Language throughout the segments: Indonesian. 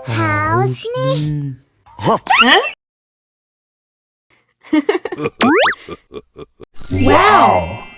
Haus nih. Wow.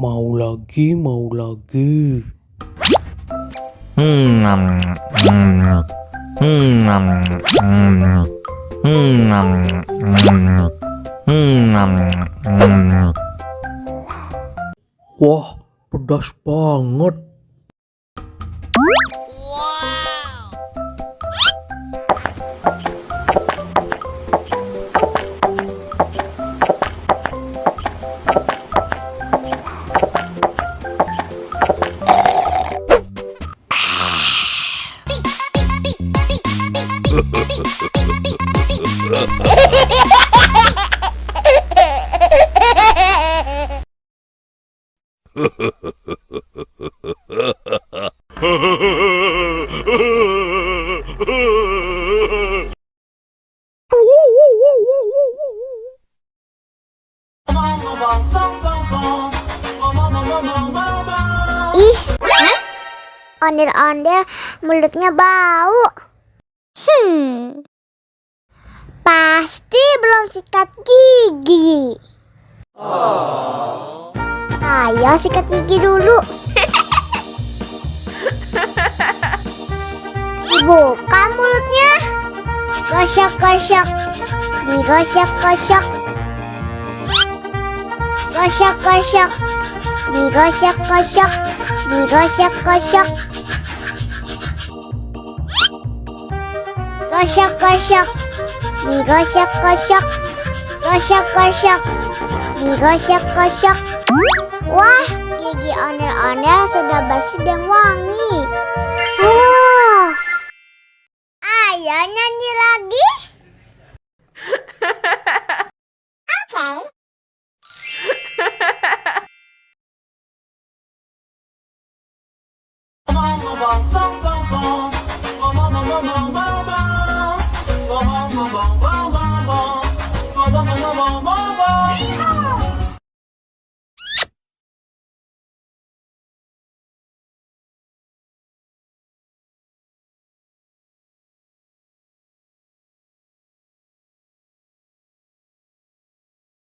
Mau lagi, mau lagi. Wah, pedas banget. Ih, ondel-ondel mulutnya bau. Pasti belum sikat gigi. Ayo sikat gigi dulu. Dibuka mulutnya. Gosok-gosok. Digosok-gosok. Gosok-gosok. Digosok-gosok. Digosok-gosok. Gosok-gosok. Digosok-gosok. Gosok-gosok. Digosok-gosok. Wah, gigi ondel-ondel sudah bersih dan wangi. Ayo nyanyi lagi. Bong bong bong bong bong bong bong bong bong bong bong bong bong bong bong.